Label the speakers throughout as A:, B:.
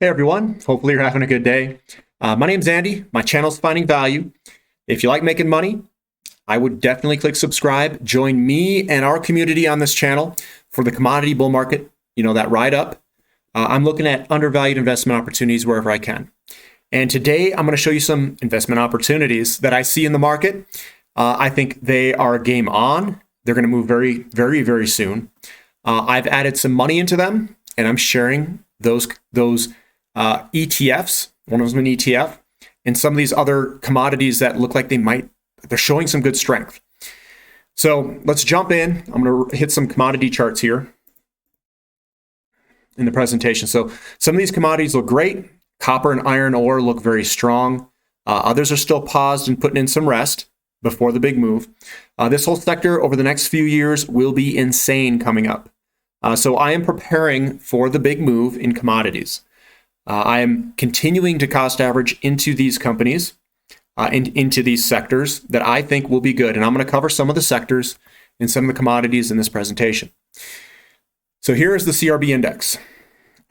A: Hey everyone, hopefully you're having a good day. My name's Andy, my channel's Finding Value. If you like making money, I would definitely click subscribe. Join me and our community on this channel for the commodity bull market, that ride up. I'm looking at undervalued investment opportunities wherever I can. And today I'm going to show you some investment opportunities that I see in the market. I think they are game on. They're going to move very, very, very soon. I've added some money into them and I'm sharing those ETFs, one of them an ETF, and some of these other commodities that look like they're showing some good strength. So let's jump in. I'm going to hit some commodity charts here in the presentation. So some of these commodities look great. Copper and iron ore look very strong. Others are still paused and putting in some rest before the big move. This whole sector over the next few years will be insane coming up. So I am preparing for the big move in commodities. I am continuing to cost average into these companies and into these sectors that I think will be good. And I'm going to cover some of the sectors and some of the commodities in this presentation. So here is the Crb Index.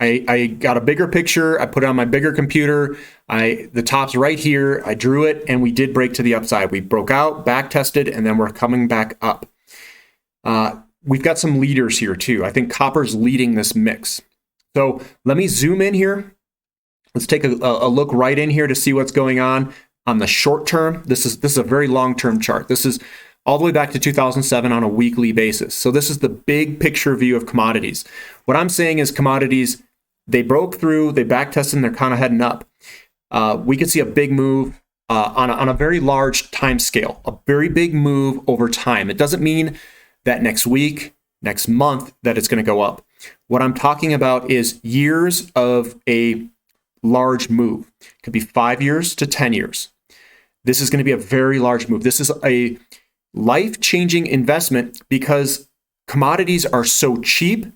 A: I got a bigger picture. I put it on my bigger computer. The top's right here. I drew it and we did break to the upside. We broke out, back tested, and then we're coming back up. We've got some leaders here too. I think copper's leading this mix. So let me zoom in here. Let's take a look right in here to see what's going on the short term. This is a very long-term chart. This is all the way back to 2007 on a weekly basis. So this is the big picture view of commodities. What I'm saying is commodities, they broke through, they back tested, and they're kind of heading up. We could see a big move on a very large time scale, a very big move over time. It doesn't mean that next week, next month, that it's going to go up. What I'm talking about is years of a large move. It could be 5 years to 10 years. This is going to be a very large move. This is a life-changing investment because commodities are so cheap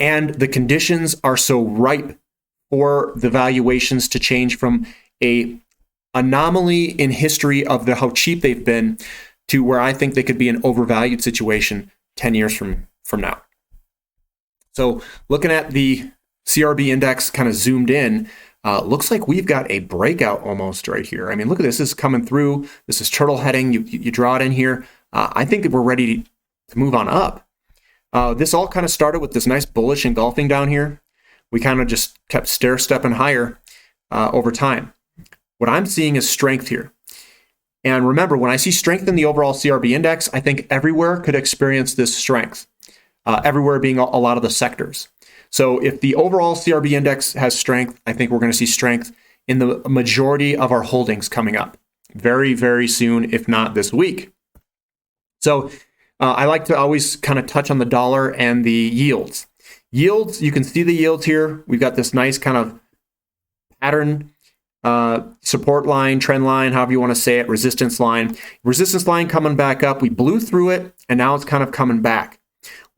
A: and the conditions are so ripe for the valuations to change from a anomaly in history of how cheap they've been to where I think they could be an overvalued situation 10 years from now. So looking at the Crb Index kind of zoomed in, looks like we've got a breakout almost right here. I mean, look at this. This is coming through. This is turtle heading. You draw it in here. I think that we're ready to move on up. This all kind of started with this nice bullish engulfing down here. We kind of just kept stair-stepping higher over time. What I'm seeing is strength here. And remember, when I see strength in the overall Crb Index, I think everywhere could experience this strength, everywhere being a lot of the sectors. So if the overall Crb Index has strength, I think we're going to see strength in the majority of our holdings coming up very, very soon, if not this week. So I like to always kind of touch on the dollar and the yields. Yields, you can see the yields here. We've got this nice kind of pattern, support line, trend line, however you want to say it, resistance line. Resistance line coming back up. We blew through it, and now it's kind of coming back.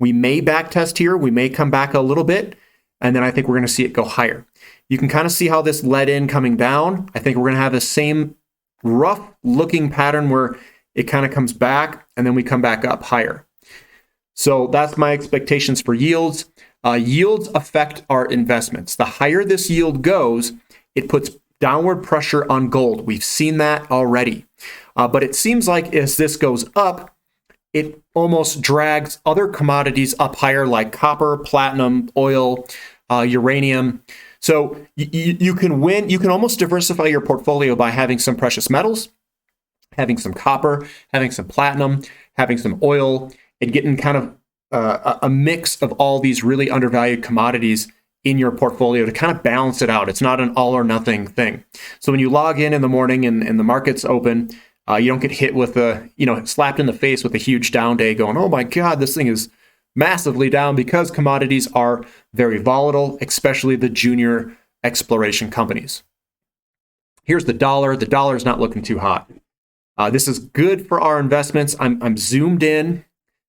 A: We may back test here. We may come back a little bit, and then I think we're going to see it go higher. You can kind of see how this led in coming down. I think we're going to have the same rough-looking pattern where it kind of comes back, and then we come back up higher. So that's my expectations for yields. Yields affect our investments. The higher this yield goes, it puts downward pressure on gold. We've seen that already. But it seems like as this goes up, it almost drags other commodities up higher like copper, platinum, oil, uranium. So you can win. You can almost diversify your portfolio by having some precious metals, having some copper, having some platinum, having some oil, and getting kind of a mix of all these really undervalued commodities in your portfolio to kind of balance it out. It's not an all or nothing thing. So when you log in the morning and the market's open, you don't get hit with slapped in the face with a huge down day going, oh my God, this thing is massively down, because commodities are very volatile, especially the junior exploration companies. Here's the dollar. The dollar is not looking too hot. This is good for our investments. I'm zoomed in.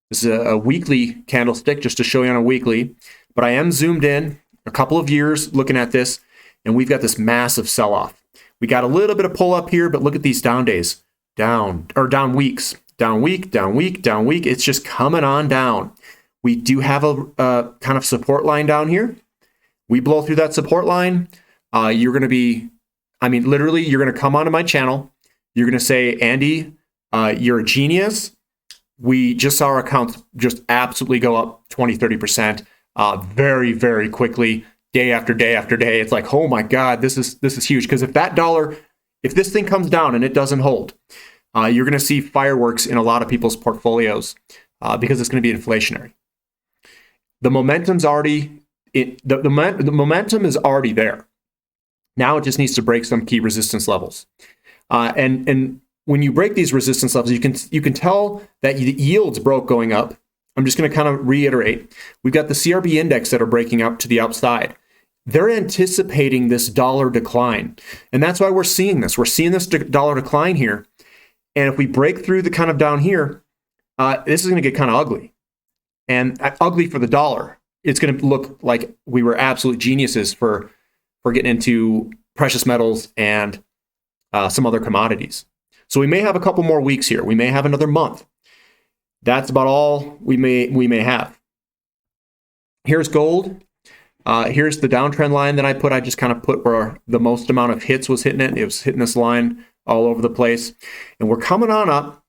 A: This is a weekly candlestick just to show you on a weekly, but I am zoomed in a couple of years looking at this, and we've got this massive sell-off. We got a little bit of pull up here, but look at these down days. Down weeks, down week, down week, down week. It's just coming on down. We do have a kind of support line down here. We blow through that support line. You're going to be, I mean, literally, you're going to come onto my channel. You're going to say, Andy, you're a genius. We just saw our accounts just absolutely go up 20, 30% very, very quickly, day after day after day. It's like, oh my God, this is huge. Because if this thing comes down and it doesn't hold, you're going to see fireworks in a lot of people's portfolios because it's going to be inflationary. The momentum's already, the momentum is already there. Now it just needs to break some key resistance levels. And when you break these resistance levels, you can tell that the yields broke going up. I'm just going to kind of reiterate. We've got the Crb Index that are breaking up to the upside. They're anticipating this dollar decline. And that's why we're seeing this. We're seeing this dollar decline here. And if we break through the kind of down here, this is going to get kind of ugly. And ugly for the dollar. It's going to look like we were absolute geniuses for getting into precious metals and some other commodities. So we may have a couple more weeks here. We may have another month. That's about all we may have. Here's gold. Here's the downtrend line that I just kind of put where the most amount of hits was hitting it. It was hitting this line all over the place. And we're coming on up.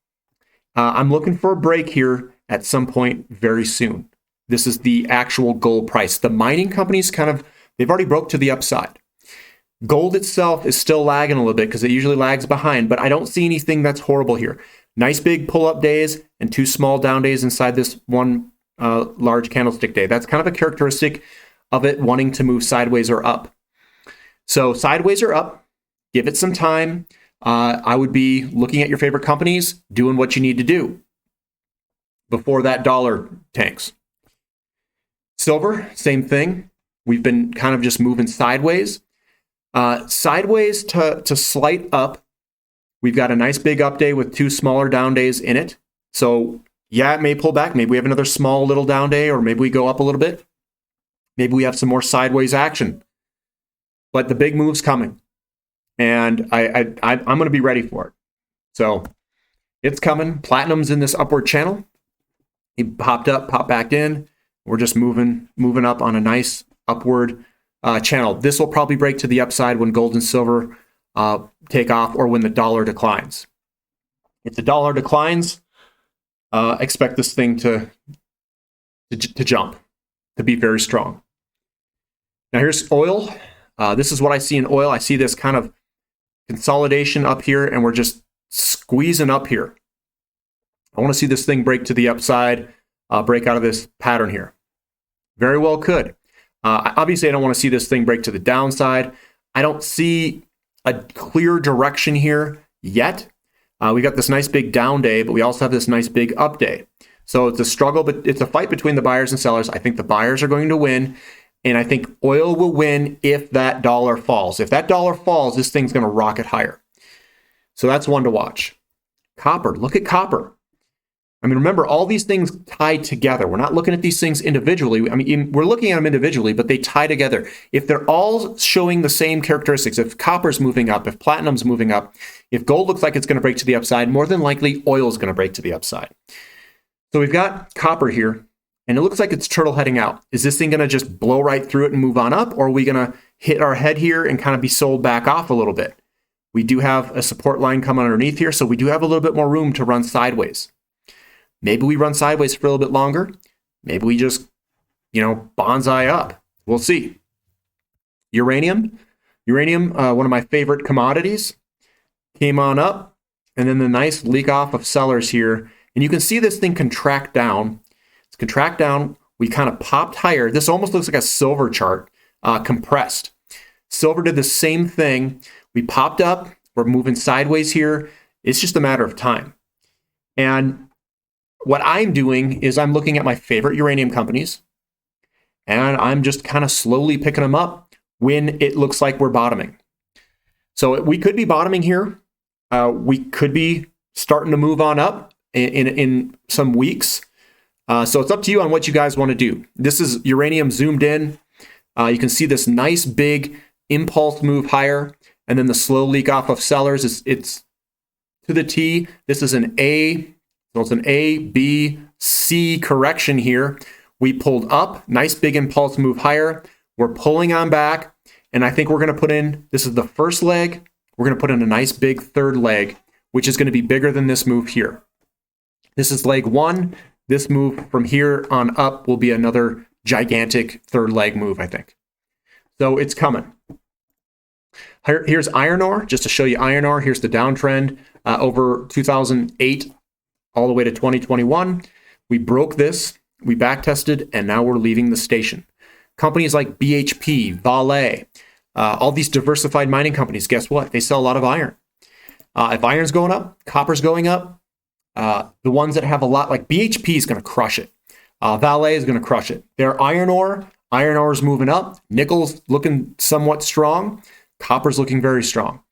A: I'm looking for a break here at some point very soon. This is the actual gold price. The mining companies they've already broke to the upside. Gold itself is still lagging a little bit because it usually lags behind, but I don't see anything that's horrible here. Nice big pull-up days and 2 small down days inside this one large candlestick day. That's kind of a characteristic of it wanting to move sideways or up. So sideways or up, give it some time. I would be looking at your favorite companies, doing what you need to do before that dollar tanks. Silver, same thing. We've been kind of just moving sideways. Sideways to slight up. We've got a nice big up day with 2 smaller down days in it. So yeah, it may pull back. Maybe we have another small little down day, or maybe we go up a little bit. Maybe we have some more sideways action. But the big move's coming. And I'm going to be ready for it. So it's coming. Platinum's in this upward channel. It popped up, popped back in. We're just moving up on a nice upward channel. This will probably break to the upside when gold and silver take off, or when the dollar declines. If the dollar declines, expect this thing to jump, to be very strong. Now here's oil. This is what I see in oil. I see this kind of consolidation up here, and we're just squeezing up here. I want to see this thing break to the upside, break out of this pattern here. Very well could. Obviously, I don't want to see this thing break to the downside. I don't see a clear direction here yet. We got this nice big down day, but we also have this nice big up day. So it's a struggle, but it's a fight between the buyers and sellers. I think the buyers are going to win, and I think oil will win if that dollar falls. If that dollar falls, this thing's going to rocket higher. So that's one to watch. Copper. Look at copper. I mean, remember, all these things tie together. We're not looking at these things individually. I mean, we're looking at them individually, but they tie together. If they're all showing the same characteristics, if copper's moving up, if platinum's moving up, if gold looks like it's going to break to the upside, more than likely oil is going to break to the upside. So we've got copper here, and it looks like it's turtle heading out. Is this thing going to just blow right through it and move on up, or are we going to hit our head here and kind of be sold back off a little bit? We do have a support line coming underneath here, so we do have a little bit more room to run sideways. Maybe we run sideways for a little bit longer. Maybe we just, bonsai up. We'll see. Uranium, one of my favorite commodities, came on up, and then the nice leak off of sellers here. And you can see this thing contract down. It's contract down. We kind of popped higher. This almost looks like a silver chart, compressed. Silver did the same thing. We popped up. We're moving sideways here. It's just a matter of time. And what I'm doing is I'm looking at my favorite uranium companies, and I'm just kind of slowly picking them up when it looks like we're bottoming. So we could be bottoming here. We could be starting to move on up in some weeks. So it's up to you on what you guys want to do. This is uranium zoomed in. You can see this nice big impulse move higher, and then the slow leak off of sellers. It's to the T. This is an A. So it's an A, B, C correction here. We pulled up, nice big impulse move higher. We're pulling on back, and I think we're going to put in, this is the first leg, we're going to put in a nice big third leg, which is going to be bigger than this move here. This is leg one. This move from here on up will be another gigantic third leg move, I think. So it's coming. Here's iron ore, just to show you iron ore. Here's the downtrend over 2008 all the way to 2021. We broke this, we back tested, and now we're leaving the station. Companies like BHP, Vale, all these diversified mining companies, guess what? They sell a lot of iron. If iron's going up, copper's going up. The ones that have a lot, like BHP is going to crush it. Vale is going to crush it. Their iron ore is moving up. Nickel's looking somewhat strong. Copper's looking very strong.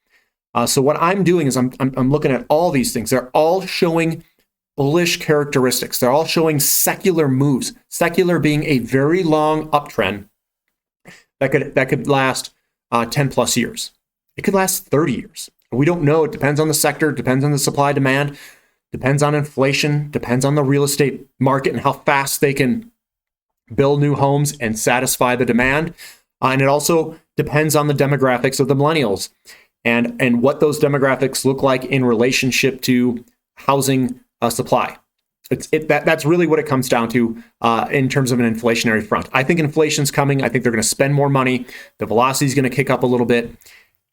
A: So what I'm doing is I'm looking at all these things. They're all showing bullish characteristics. They're all showing secular moves. Secular being a very long uptrend that could last 10 plus years. It could last 30 years. We don't know. It depends on the sector, depends on the supply demand, depends on inflation, depends on the real estate market and how fast they can build new homes and satisfy the demand. And it also depends on the demographics of the millennials and what those demographics look like in relationship to housing supply. That's really what it comes down to in terms of an inflationary front. I think inflation's coming. I think they're going to spend more money. The velocity is going to kick up a little bit.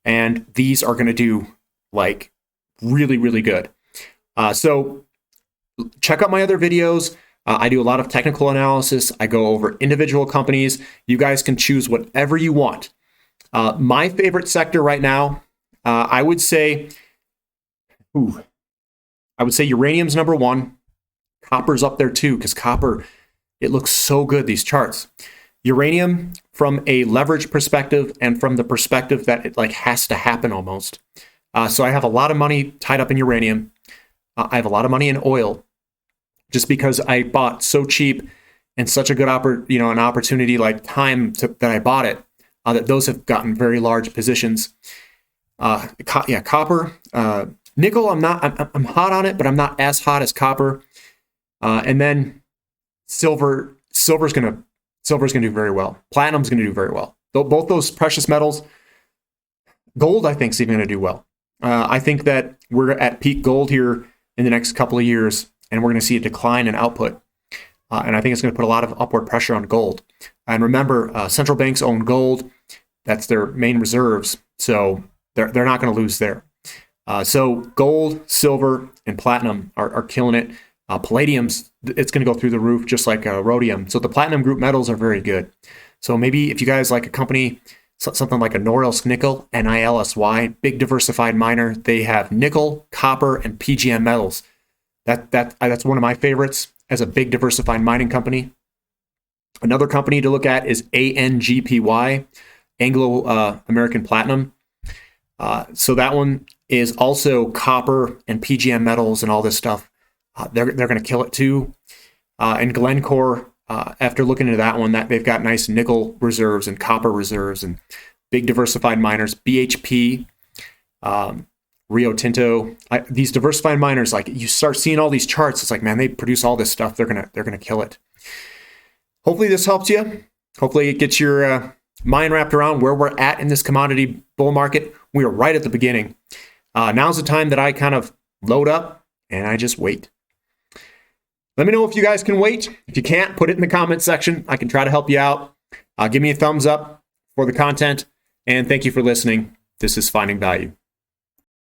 A: And these are going to do like really, really good. So check out my other videos. I do a lot of technical analysis. I go over individual companies. You guys can choose whatever you want. My favorite sector right now, I would say uranium's number one. Copper's up there too, because copper, it looks so good, these charts. Uranium from a leverage perspective and from the perspective that it like has to happen almost. So I have a lot of money tied up in uranium. I have a lot of money in oil just because I bought so cheap and such a good an opportunity like time that I bought it, that those have gotten very large positions. Copper, nickel, I'm hot on it, but I'm not as hot as copper. And then silver's going to do very well. Platinum's going to do very well. Both those precious metals. Gold, I think, is even going to do well. I think that we're at peak gold here in the next couple of years, and we're going to see a decline in output. And I think it's going to put a lot of upward pressure on gold. And remember, central banks own gold. That's their main reserves. So they're not going to lose there. So gold, silver, and platinum are killing it. Palladium's, it's going to go through the roof just like rhodium. So the platinum group metals are very good. So maybe if you guys like a company, something like a Norilsk Nickel, NILSY, big diversified miner, they have nickel, copper, and PGM metals. That's one of my favorites as a big diversified mining company. Another company to look at is ANGPY, Anglo American Platinum. So that one is also copper and PGM metals and all this stuff. They're going to kill it too. And Glencore, after looking into that one, that they've got nice nickel reserves and copper reserves and big diversified miners. BHP, Rio Tinto, these diversified miners, like you start seeing all these charts, it's like, man, they produce all this stuff. They're gonna kill it. Hopefully this helps you. Hopefully it gets your mind wrapped around where we're at in this commodity bull market. We are right at the beginning. Now's the time that I kind of load up and I just wait. Let me know if you guys can wait. If you can't, put it in the comment section. I can try to help you out. Give me a thumbs up for the content. And thank you for listening. This is Finding Value.